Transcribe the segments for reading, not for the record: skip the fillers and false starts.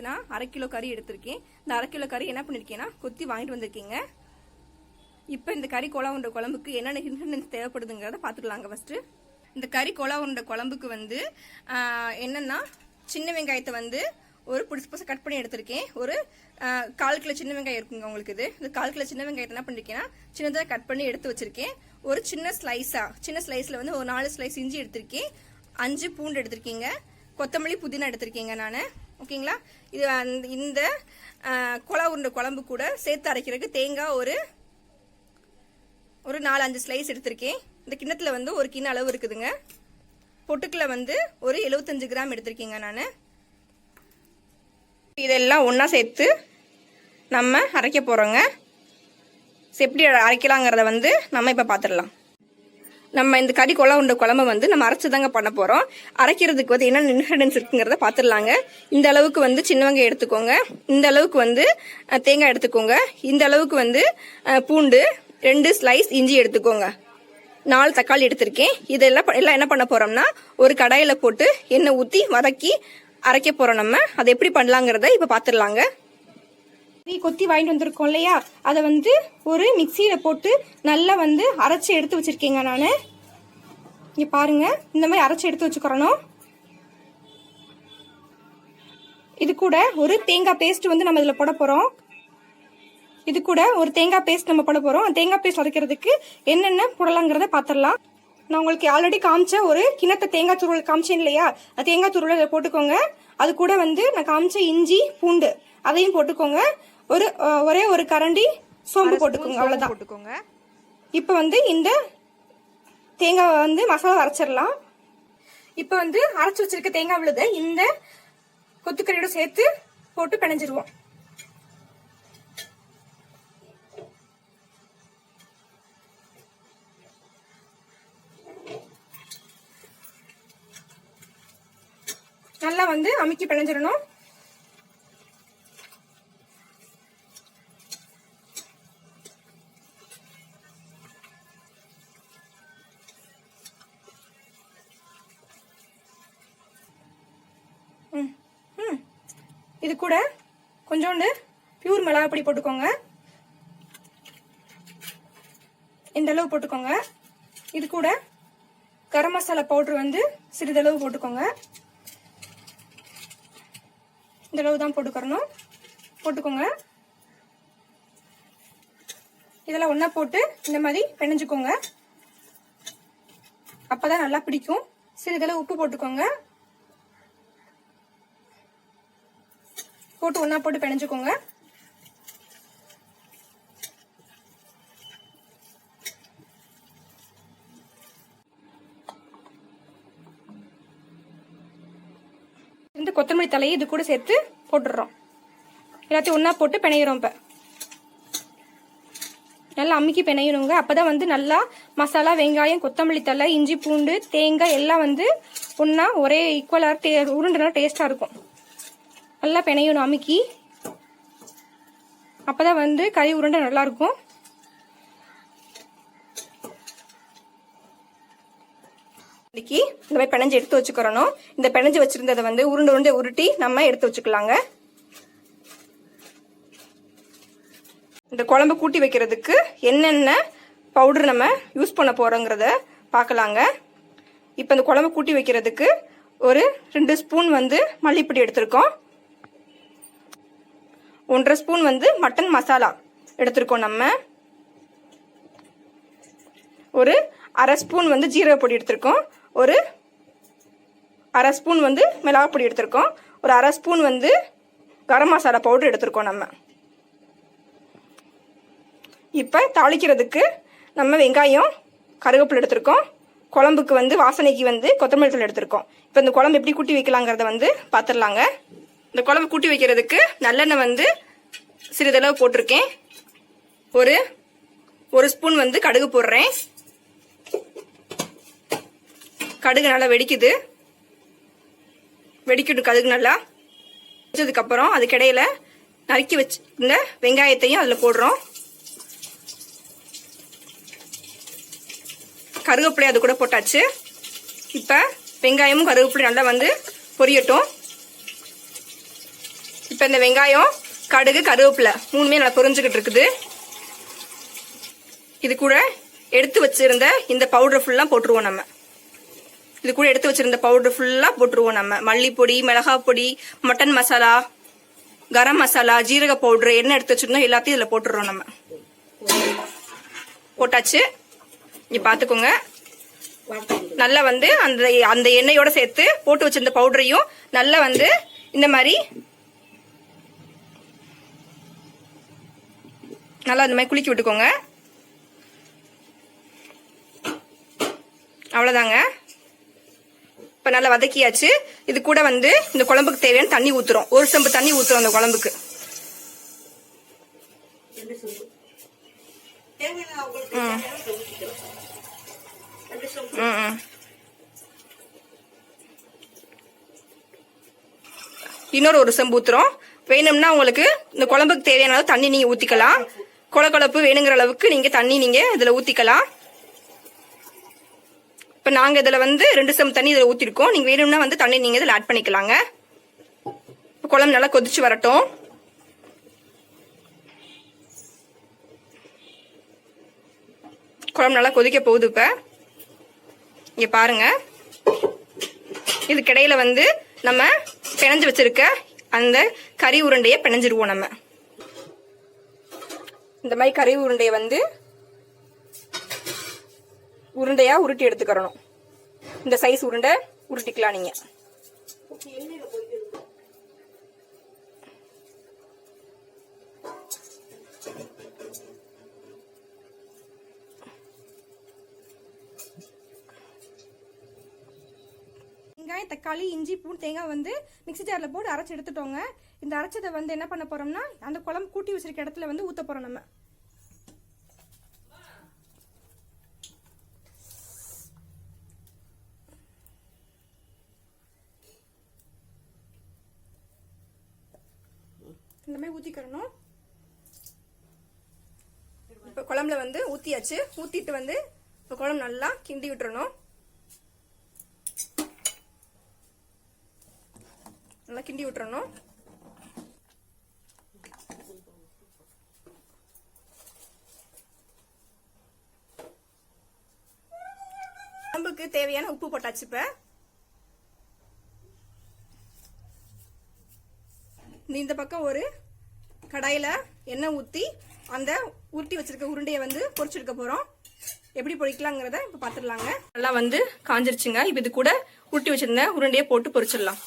நான் 1/2 கிலோ கறி எடுத்திருக்கேன். இந்த 1/2 கிலோ கறி என்ன பண்ணிருக்கேன்னா கொத்தி வாங்கிட்டு வந்திருக்கீங்க. இப்போ இந்த கறி கோலா உருண்டை குழம்புக்கு என்னென்ன இன்கிரிடியன்ஸ் தேவைப்படுதுங்கிறத பார்த்துக்கலாங்க. ஃபர்ஸ்ட் இந்த கறி கோலா உருண்டை குழம்புக்கு வந்து என்னன்னா சின்ன வெங்காயத்தை வந்து ஒரு புதுசு புதுசாக கட் பண்ணி எடுத்திருக்கேன். ஒரு 1/4 கிலோ சின்ன வெங்காயம் இருக்குங்க உங்களுக்கு. இந்த 1/4 கிலோ சின்ன வெங்காயத்தை என்ன பண்ணிருக்கேன்னா சின்னதாக கட் பண்ணி எடுத்து வச்சிருக்கேன். ஒரு சின்ன ஸ்லைஸ்ல வந்து ஒரு 4 ஸ்லைஸ் இஞ்சி எடுத்திருக்கேன். 5 பூண்டு எடுத்திருக்கீங்க. கொத்தமல்லி புதினா எடுத்திருக்கீங்க நான். ஓகேங்களா? இது இந்த கோலா உருண்டை குழம்பு கூட சேர்த்து அரைக்கிறதுக்கு தேங்காய் ஒரு 4-5 ஸ்லைஸ் எடுத்திருக்கேன். இந்த கிண்ணத்துல வந்து ஒரு கிண்ண அளவு இருக்குதுங்க. பொட்டுக்கல வந்து ஒரு 75 கிராம் எடுத்திருக்கீங்க நான். இதெல்லாம் ஒன்றா சேர்த்து நம்ம அரைக்க போகிறோங்க. எப்படி அரைக்கலாங்கிறத வந்து நம்ம இப்போ பார்த்துடலாம். நம்ம இந்த கறி கோலா உருண்டை குழம்பு வந்து நம்ம அரைச்சி தாங்க பண்ண போகிறோம். அரைக்கிறதுக்கு வந்து என்னென்ன இன்கிரிடியன்ஸ் இருக்குங்கிறத பார்த்துடலாங்க. இந்த அளவுக்கு வந்து சின்ன வெங்காயம் எடுத்துக்கோங்க. இந்த அளவுக்கு வந்து தேங்காய் எடுத்துக்கோங்க. இந்த அளவுக்கு வந்து பூண்டு, 2 ஸ்லைஸ் இஞ்சி எடுத்துக்கோங்க. 4 தக்காளி எடுத்திருக்கேன். இதெல்லாம் என்ன பண்ண போறோம்னா ஒரு கடாயில போட்டு எண்ணெய் ஊற்றி வதக்கி அரைக்க போறோம். நம்ம அதை எப்படி பண்ணலாங்கிறத இப்ப பாத்துடலாங்க. கொத்தி வாங்கிட்டு வந்திருக்கோம் இல்லையா, அதை வந்து ஒரு மிக்சியில போட்டு நல்லா வந்து அரைச்சி எடுத்து வச்சிருக்கேங்க நானு. இங்க பாருங்க, இந்த மாதிரி அரைச்சி எடுத்து வச்சுக்கிறோம். இது கூட ஒரு தேங்காய் பேஸ்ட் வந்து நம்ம இதுல போட போறோம். இது கூட ஒரு தேங்காய் பேஸ்ட் நம்ம போட போறோம். தேங்காய் பேஸ்ட் அரைக்கிறதுக்கு என்னென்ன போடலாங்கிறத பாத்திரலாம். நான் உங்களுக்கு ஆல்ரெடி காமிச்ச ஒரு கிணத்த தேங்காய் துருவல் காமிச்சேன் இல்லையா, தேங்காய் துருவல் போட்டுக்கோங்க. அது கூட வந்து நான் காமிச்ச இஞ்சி பூண்டு அதையும் போட்டுக்கோங்க. ஒரே ஒரு கரண்டி சோம்பு போட்டுக்கோங்க. அவ்வளவுதான் போட்டுக்கோங்க. இப்ப வந்து இந்த தேங்காய் வந்து மசாலா அரைச்சிடலாம். இப்ப வந்து அரைச்சு வச்சிருக்க தேங்காய் விழுத இந்த கொத்துக்கறியோட சேர்த்து போட்டு பிணைஞ்சிருவோம். நல்லா வந்து அமுக்கி பிணைஞ்சிடணும். இது கூட கொஞ்சோண்டு பியூர் மிளகாய் பொடி போட்டுக்கோங்க. இந்த அளவு போட்டுக்கோங்க. இது கூட கரம் மசாலா பவுடர் வந்து சிறிதளவு போட்டுக்கோங்க. இந்த அளவு தான் போட்டுக்கணும். போட்டுக்கோங்க. இதெல்லாம் ஒண்ணா போட்டு இந்த மாதிரி பிணைஞ்சுக்கோங்க. அப்பதான் நல்லா பிடிக்கும். சிறிதளவு உப்பு போட்டுக்கோங்க. போட்டு ஒண்ணா போட்டு பிணைஞ்சுக்கோங்க. இந்த கொத்தமல்லி தலையை இது கூட சேர்த்து போட்டுடுறோம். எல்லாத்தையும் ஒண்ணா போட்டு பிணையிறோம். இப்ப நல்லா அமுக்கி பிணையணுங்க. அப்பதான் வந்து நல்லா மசாலா, வெங்காயம், கொத்தமல்லி தலை, இஞ்சி பூண்டு, தேங்காய் எல்லாம் வந்து ஒன்னா ஒரே ஈக்குவலா உருண்டை டேஸ்டா இருக்கும். நல்லா பிணையணும் அமுக்கி. அப்பதான் வந்து கறி உருண்டை நல்லா இருக்கும். இந்த மாதிரி பிணைஞ்சு எடுத்து வச்சுக்கிறோம். இந்த பிணைஞ்சு வச்சிருந்ததை வந்து உருண்டை உருட்டி நம்ம எடுத்து வச்சுக்கலாங்க. இந்த குழம்பு கூட்டி வைக்கிறதுக்கு என்னென்ன பவுடர் நம்ம யூஸ் பண்ண போறோங்கிறத பார்க்கலாங்க. இப்போ இந்த குழம்பு கூட்டி வைக்கிறதுக்கு ஒரு 2 ஸ்பூன் வந்து மல்லிப்பொடி எடுத்திருக்கோம். 1.5 ஸ்பூன் வந்து மட்டன் மசாலா எடுத்திருக்கோம். நம்ம ஒரு 1/2 ஸ்பூன் வந்து ஜீரக பொடி எடுத்திருக்கோம். ஒரு 1/2 ஸ்பூன் வந்து மிளகாய் பொடி எடுத்திருக்கோம். ஒரு 1/2 ஸ்பூன் வந்து கரம் மசாலா பவுடர் எடுத்திருக்கோம். நம்ம இப்போ தாளிக்கிறதுக்கு நம்ம வெங்காயம், கருவேப்பிலை எடுத்திருக்கோம். குழம்புக்கு வந்து வாசனைக்கு வந்து கொத்தமல்லி தழை எடுத்திருக்கோம். இப்போ இந்த குழம்பு எப்படி கூட்டி வைக்கலாங்கிறத வந்து பார்த்துடலாங்க. இந்த குழம்பு கூட்டி வைக்கிறதுக்கு நல்லெண்ணெய் வந்து சிறிதளவு போட்டிருக்கேன். ஒரு ஸ்பூன் வந்து கடுகு போடுறேன். கடுகு நல்லா வெடிக்கட்டும். கடுகு நல்லா வெடிச்சதுக்கு அப்புறம் அதுக்கிடையில நறுக்கி வச்சு இந்த வெங்காயத்தையும் அதுல போடுறோம். கருவேப்பிலை அது கூட போட்டாச்சு. இப்ப வெங்காயமும் கருவேப்பிலை நல்லா வந்து பொரியட்டும். இப்போ இந்த வெங்காயம், கடுகு, கருவேப்பிலை 3மே நல்லா பொரிஞ்சுக்கிட்டு இருக்குது. இது கூட எடுத்து வச்சிருந்த இந்த பவுடர் ஃபுல்லாக போட்டுருவோம் நம்ம. இது கூட எடுத்து வச்சிருந்த பவுடர் ஃபுல்லாக போட்டுருவோம் நம்ம. மல்லிப்பொடி, மிளகாய் பொடி, மட்டன் மசாலா, கரம் மசாலா, ஜீரக பவுடர் என்ன எடுத்து வச்சிருந்தோம் எல்லாத்தையும் இதில் போட்டுடுறோம் நம்ம. போட்டாச்சு. இங்க பாத்துக்கோங்க. நல்லா வந்து அந்த எண்ணெயோட சேர்த்து போட்டு வச்சிருந்த பவுடரையும் நல்லா வந்து இந்த மாதிரி நல்லா இந்த மாதிரி குலுக்கி விட்டுக்கோங்க. அவ்வளவுதாங்க. இப்ப நல்லா வதக்கியாச்சு. இது கூட வந்து இந்த குழம்புக்கு தேவையான தண்ணி ஊத்துறோம். 1 செம்பு தண்ணி ஊத்துறோம் அந்த குழம்புக்கு. இன்னொரு 1 செம்பு ஊத்துறோம். வேணும்னா உங்களுக்கு இந்த குழம்புக்கு தேவையான அளவு தண்ணி நீங்க ஊத்திக்கலாம். கொழப்பு வேணுங்கிற அளவுக்கு நீங்க தண்ணி நீங்க இதுல ஊத்திக்கலாம். இப்ப நாங்க இதுல வந்து 2 செம்பு தண்ணி இதுல ஊத்திருக்கோம். நீங்க வேணும்னா வந்து தண்ணி நீங்க இதுல ஆட் பண்ணிக்கலாங்க. குழம்பு நல்லா கொதிச்சு வரட்டும். குழம்பு நல்லா கொதிக்க போகுது. இப்ப இங்க பாருங்க. இதுக்கிடையில வந்து நம்ம பிணைஞ்சு வச்சிருக்க அந்த கறி உருண்டையை பிணைஞ்சிருவோம் நம்ம. இந்த மாதிரி கறி உருண்டையை வந்து உருண்டையா உருட்டி எடுத்துக்கிறணும். இந்த சைஸ் உருண்டை உருட்டிக்கலாம் நீங்க. வெங்காயம், தக்காளி, இஞ்சி, பூண்டு, தேங்காய் வந்து மிக்ஸி ஜார்ல போட்டு அரைச்சு எடுத்துட்டோங்க. இந்த அரைச்சதை வந்து என்ன பண்ண போறோம்னா அந்த குழம்பு கூட்டி வச்சிருக்க இடத்துல வந்து ஊத்த போறோம் நம்ம. இந்த மாதிரி ஊத்திக்கிறணும். இப்ப குழம்புல வந்து ஊத்தியாச்சு. ஊத்திட்டு வந்து இப்ப குழம்பு நல்லா கிண்டி விட்டுறணும். நல்லா கிண்டி விட்டுறணும். குழம்புக்கு தேவையான உப்பு போட்டாச்சு. இப்ப இந்த பக்கம் ஒரு கடாயில எண்ணெய் ஊத்தி அந்த உருட்டி வச்சிருக்க உருண்டையை வந்து பொரிச்செடுக்க போறோம். எப்படி பொரிக்கலாங்கிறத இப்ப பாத்துடலாங்க. நல்லா வந்து காஞ்சிருச்சுங்க. இப்ப இது கூட உருட்டி வச்சிருந்த உருண்டையை போட்டு பொரிச்சிடலாம்.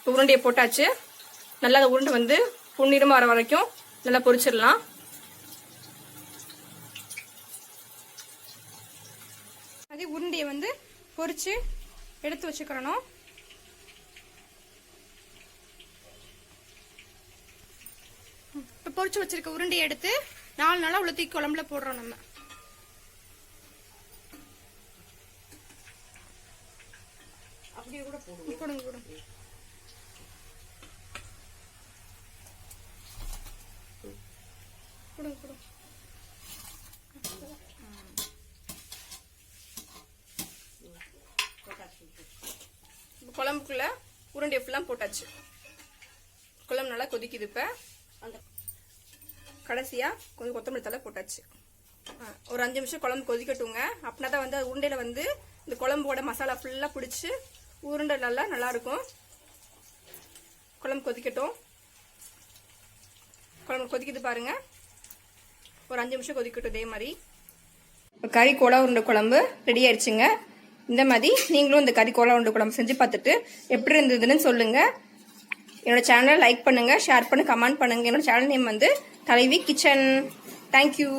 உருண்டையை போட்டாச்சு. நல்லா உருண்டை வந்து பொன்னிறமா வர வரைக்கும் நல்லா பொரிச்சிடலாம். அதே உருண்டையை வந்து பொரிச்சு எடுத்து வச்சுக்கிறணும். இப்ப பொரிச்சு வச்சிருக்க உருண்டையை எடுத்து 4 நாளா உளுத்தி குழம்புல போடுறோம் நம்ம. அப்படியே கூட போடுங்க. குழம்புக்குள்ள உருண்டை ஃபுல்லா போட்டாச்சு. குழம்பு நல்லா கொதிக்குது. இப்ப கடைசியா கொஞ்சம் கொத்தமல்லி தழை போட்டாச்சு. ஒரு 5 நிமிஷம் குழம்பு கொதிக்கட்டுங்க. அப்படின்னா தான் வந்து உருண்டையில வந்து இந்த குழம்போட மசாலா ஃபுல்லா பிடிச்சி உருண்டை நல்லா இருக்கும். குழம்பு கொதிக்கட்டும். குழம்பு கொதிக்குது பாருங்க. ஒரு 5 நிமிஷம் கொதிக்கட்டும். இதே மாதிரி கறி கோலா உருண்டை குழம்பு ரெடி ஆயிடுச்சுங்க. இந்த மாதிரி நீங்களும் இந்த கறி கோலா உருண்டை குழம்பு செஞ்சு பார்த்துட்டு எப்படி இருந்ததுன்னு சொல்லுங்க. என்னோட சேனலை லைக் பண்ணுங்க, ஷேர் பண்ணுங்க, கமெண்ட் பண்ணுங்க. என்னோட சேனல் நேம் வந்து தலைவி கிச்சன். தேங்க்யூ.